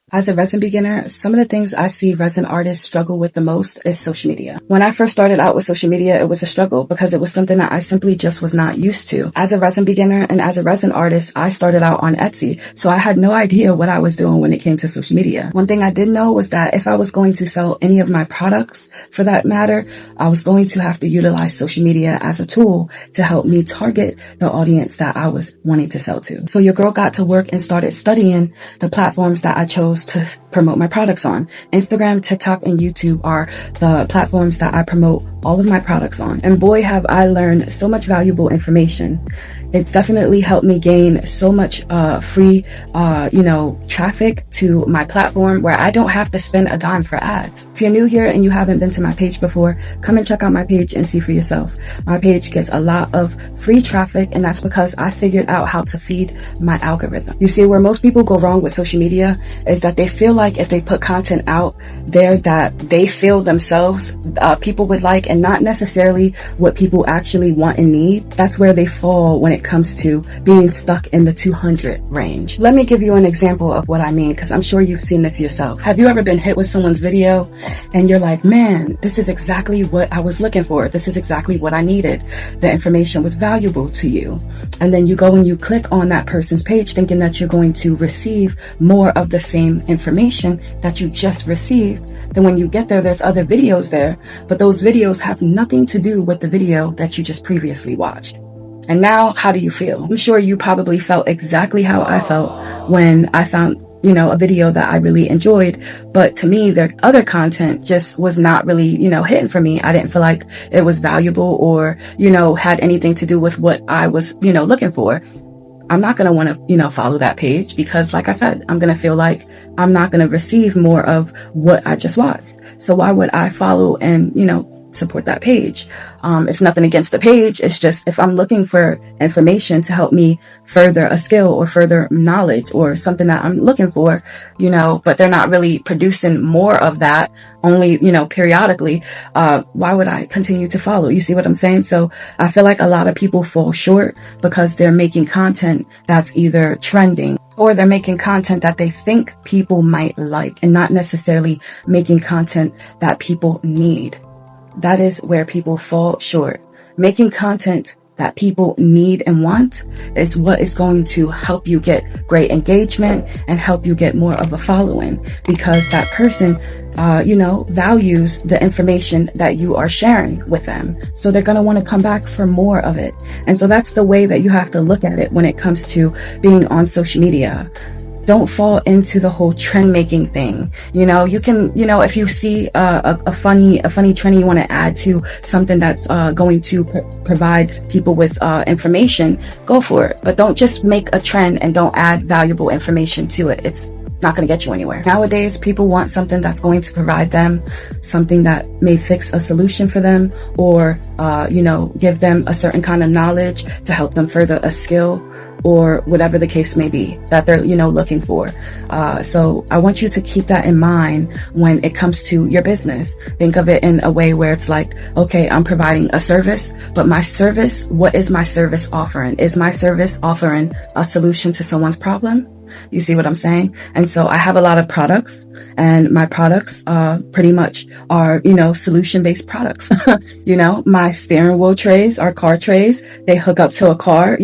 As a resin beginner, some of the things I see resin artists struggle with the most is social media. When I first started out with social media, it was a struggle because it was something that I simply just was not used to. As a resin beginner and as a resin artist, I started out on Etsy, so I had no idea what I was doing when it came to social media. One thing I did know was that if I was going to sell any of my products, for that matter, I was going to have to utilize social media as a tool to help me target the audience that I was wanting to sell to. So your girl got to work and started studying the platforms that I chose to promote my products on. Instagram, TikTok, and YouTube are the platforms that I promote all of my products on. And boy, have I learned so much valuable information. It's definitely helped me gain so much free, traffic to my platform where I don't have to spend a dime for ads. If you're new here and you haven't been to my page before, come and check out my page and see for yourself. My page gets a lot of free traffic, and that's because I figured out how to feed my algorithm. You see, where most people go wrong with social media is that they feel like if they put content out there that they feel themselves people would like, and not necessarily what people actually want and need. That's where they fall when it comes to being stuck in the 200 range. Let me give you an example of what I mean, because I'm sure you've seen this yourself. Have you ever been hit with someone's video and you're like, man, this is exactly what I was looking for. This is exactly what I needed. The information was valuable to you. And then you go and you click on that person's page thinking that you're going to receive more of the same information that you just received. Then when you get there, there's other videos there, but those videos have nothing to do with the video that you just previously watched. And now, how do you feel? I'm sure you probably felt exactly how I felt when I found, a video that I really enjoyed. But to me, their other content just was not really, hitting for me. I didn't feel like it was valuable or, had anything to do with what I was, looking for. I'm not going to want to, follow that page because, like I said, I'm going to feel like I'm not going to receive more of what I just watched. So why would I follow and, support that page? It's nothing against the page. It's just if I'm looking for information to help me further a skill or further knowledge or something that I'm looking for, but they're not really producing more of that, only, periodically, why would I continue to follow? You see what I'm saying? So I feel like a lot of people fall short because they're making content that's either trending or they're making content that they think people might like and not necessarily making content that people need. That is where people fall short. Making content that people need and want is what is going to help you get great engagement and help you get more of a following, because that person, values the information that you are sharing with them. So they're going to want to come back for more of it. And so that's the way that you have to look at it when it comes to being on social media. Don't fall into the whole trend making thing. You can, if you see a funny trend you want to add to something that's going to provide people with information, go for it. But don't just make a trend and don't add valuable information to it. It's not going to get you anywhere. Nowadays, people want something that's going to provide them something that may fix a solution for them or, give them a certain kind of knowledge to help them further a skill or whatever the case may be that they're, looking for. So I want you to keep that in mind when it comes to your business. Think of it in a way where it's like, okay, I'm providing a service, but my service, what is my service offering? Is my service offering a solution to someone's problem? You see what I'm saying? And so I have a lot of products, and my products pretty much are, solution-based products. My steering wheel trays are car trays. They hook up to a car,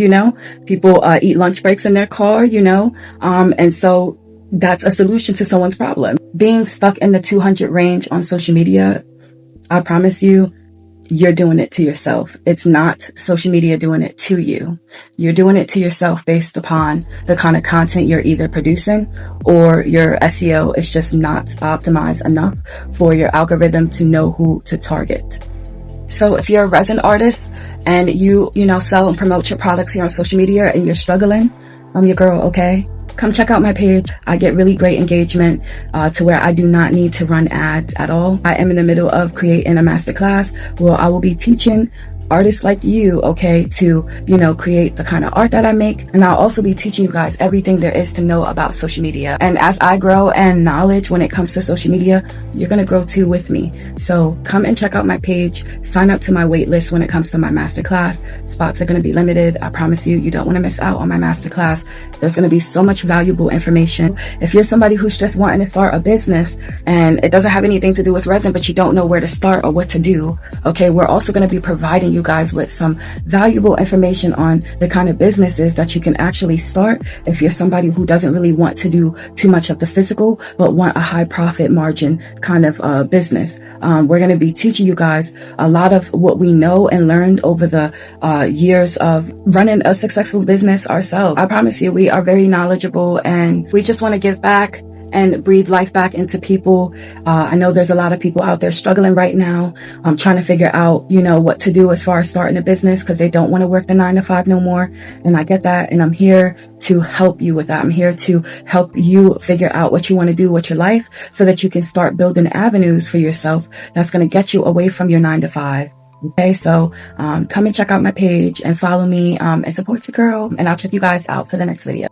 people eat lunch breaks in their car, and so that's a solution to someone's problem. Being stuck in the 200 range on social media, I promise you, you're doing it to yourself. It's not social media doing it to you. You're doing it to yourself based upon the kind of content you're either producing or your SEO is just not optimized enough for your algorithm to know who to target. So if you're a resin artist and you sell and promote your products here on social media and you're struggling, I'm your girl, okay? Come check out my page. I get really great engagement to where I do not need to run ads at all. I am in the middle of creating a masterclass where I will be teaching artists like you, okay, to, you know, create the kind of art that I make. And I'll also be teaching you guys everything there is to know about social media. And as I grow and knowledge when it comes to social media, you're going to grow too with me. So come and check out my page, sign up to my wait list when it comes to my masterclass. Spots are going to be limited. I promise you, you don't want to miss out on my masterclass. There's going to be so much valuable information. If you're somebody who's just wanting to start a business and it doesn't have anything to do with resin, but you don't know where to start or what to do, okay, we're also going to be providing you guys with some valuable information on the kind of businesses that you can actually start if you're somebody who doesn't really want to do too much of the physical, but want a high profit margin kind of business. We're going to be teaching you guys a lot of what we know and learned over the years of running a successful business ourselves. I promise you, we are very knowledgeable and we just want to give back and breathe life back into people. I know there's a lot of people out there struggling right now, trying to figure out, you know, what to do as far as starting a business because they don't want to work the 9 to 5 no more. And I get that. And I'm here to help you with that. I'm here to help you figure out what you want to do with your life so that you can start building avenues for yourself that's going to get you away from your 9 to 5. Okay, so come and check out my page and follow me and support your girl. And I'll check you guys out for the next video.